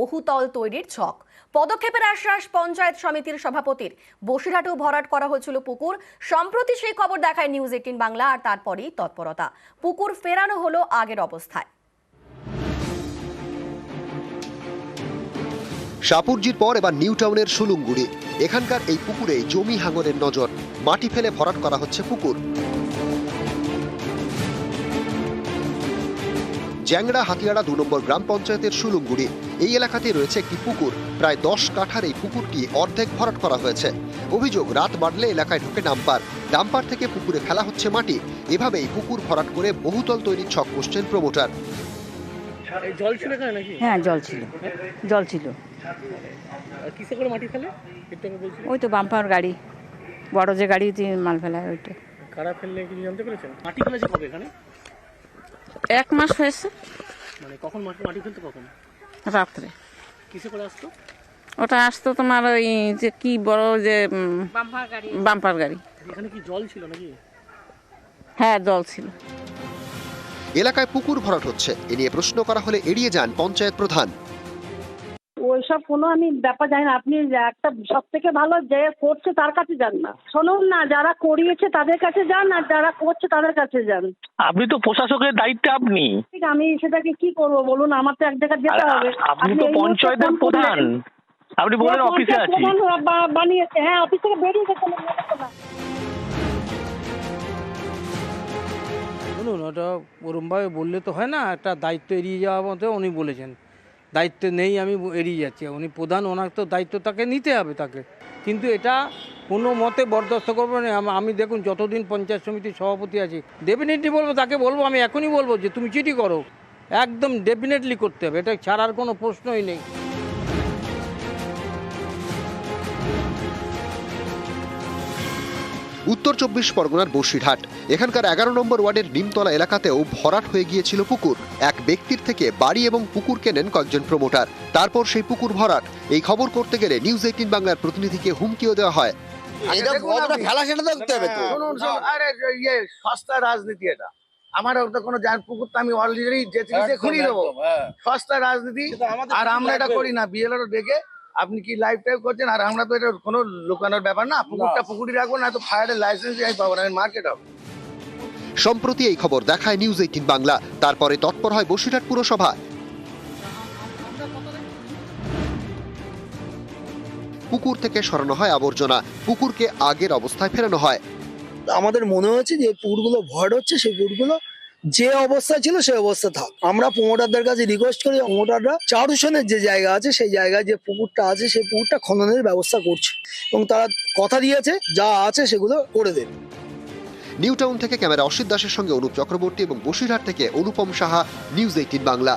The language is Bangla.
বহুতল তৈরির ছক। পদক্ষেপের আশ্বাস পঞ্চায়েত সমিতির সভাপতির। বসিরহাটেও ভরাট করা হয়েছিল পুকুর। সম্প্রতি সেই খবর দেখায় নিউজ 18 বাংলা, আর তারপরেই তৎপরতা। পুকুর ফেরানো হলো আগের অবস্থায়। শাপুরজির পর এবার নিউ টাউনের সুলুঙ্গুড়ি। এখানকার এই পুকুরে জমি হাঙরের নজর। মাটি ফেলে ভরাট করা হচ্ছে পুকুর। জ্যাংড়া হাতিয়াড়া 2 নম্বর গ্রাম পঞ্চায়েতের সুলুঙ্গুড়ি। এই এলাকাতে রয়েছে একটি পুকুর। প্রায় 10 কাঠার এই পুকুরটি অর্ধেক ভরাট করা হয়েছে। অভিযোগ, রাত বাড়লে এলাকায় ঢোকে ডাম্পার থেকে পুকুরে ফেলা হচ্ছে মাটি। এভাবেই পুকুর ভরাট করে বহুতল তৈরির ছক কষছেন প্রমোটার। জল ছিল এখানে নাকি? হ্যাঁ, জল ছিল। কিসে করে মাটি ফেলে? ওই তো বাম্পার গাড়ি, বড় যে গাড়ি মাল ফেলায় ওইটা। কারা ফেললে কিছু জানতে পেরেছেন? মাটি ফেলেছে কবে এখানে? 1 মাস হয়েছে। মানে কখন মাটি ফেলতে কখন? রাত্রে। কিসে করে আসতো? ওটা আসতো তোমার ওই যে কি বড় যে বাম্পার গাড়ি। এখানে কি জল ছিল নাকি? হ্যাঁ, জল ছিল। এলাকায় পুকুর ভরাট হচ্ছে, এ নিয়ে প্রশ্ন করা হলে এড়িয়ে যান পঞ্চায়েত প্রধান। ওইসব কোনো আমি ব্যাপার জানি না। আপনি একটা সব থেকে ভালো যে করছে তার কাছে যান না, শুনুন না, যারা করিয়েছে তাদের কাছে যান, আর যারা করছে তাদের কাছে যান। আপনি তো প্রশাসকের দায়িত্বে। আমি সেটাকে কি করব বলুন? আমার তো এক জায়গায় যেতে হবে। আপনি তো পঞ্চায়েতের প্রধান, আপনি বলেন অফিসে আছি। বানিয়েছে, হ্যাঁ, অফিস থেকে বেরিয়ে গেছে। শুনুন, ওটা ওরমভাবে বললে তো হয় না। একটা দায়িত্ব এড়িয়ে যাওয়ার মতো উনি বলেছেন। দায়িত্ব নেই, আমি এড়িয়ে যাচ্ছি। উনি প্রধান, ওনার তো দায়িত্ব তাকে নিতে হবে তাকে। কিন্তু এটা কোনো মতে বরদাস্ত করবো না। আমি দেখুন, যতদিন পঞ্চায়েত সমিতির সভাপতি আছি, ডেফিনেটলি বলবো, তাকে বলবো, আমি এখনই বলবো যে তুমি চিঠি করো। একদম ডেফিনেটলি করতে হবে, এটা ছাড়ার কোনো প্রশ্নই নেই। উত্তর 24 পরগনার বসিরহাট। এখানকার 11 নম্বর ওয়ার্ডের নিমতলা এলাকাতেও ভরাট হয়ে গিয়েছিল পুকুর। এক ব্যক্তির থেকে বাড়ি এবং পুকুর কেনেন কয়েকজন প্রমোটার। তারপর সেই পুকুর ভরাট। এই খবর করতে গেলে নিউজ 18 বাংলার প্রতিনিধিকে হুমকিও দেওয়া হয়। সস্তা রাজনীতি এটা। আমার ওটা কোনো পুকুর তো আমি অলরেডি খুঁড়িয়ে দেবো। সস্তা রাজনীতি। আর আমরা এটা করি না। বিএলআর ডেকে আপনি কি লাইভ টাইপ করছেন? আর আমরা তো এটা কোনো লুকানোর ব্যাপার না। পুকুরটা পুকুরি রাখবো না, তো ফায়ারের লাইসেন্স আমি পাবো না, আমি মার্কেট হবে। সম্প্রতি এই খবর দেখায় নিউজ 18 বাংলা। তারপরে তৎপর হয় বসিরহাট পুরসভা। পুকুর থেকে সরানো হয় আবর্জনা। পুকুরকে আগের অবস্থায় ফেরানো হয়। আমাদের মনে হচ্ছে যে পুকুরগুলো ভরাট হচ্ছে, সেই পুকুরগুলো যে অবস্থা ছিল সেই অবস্থা থাক। আমরা প্রমোটারদের কাছে রিকোয়েস্ট করি, প্রমোটাররা চারুসনের যে জায়গা আছে সেই জায়গায় যে পুকুরটা আছে সেই পুকুরটা খননের ব্যবস্থা করছে, এবং তারা কথা দিয়েছে যা আছে সেগুলো করে দেবে। নিউ টাউন থেকে ক্যামেরা অসিত দাসের সঙ্গে অনুপ চক্রবর্তী এবং বসিরহাট থেকে অনুপম সাহা, নিউজ 18 বাংলা।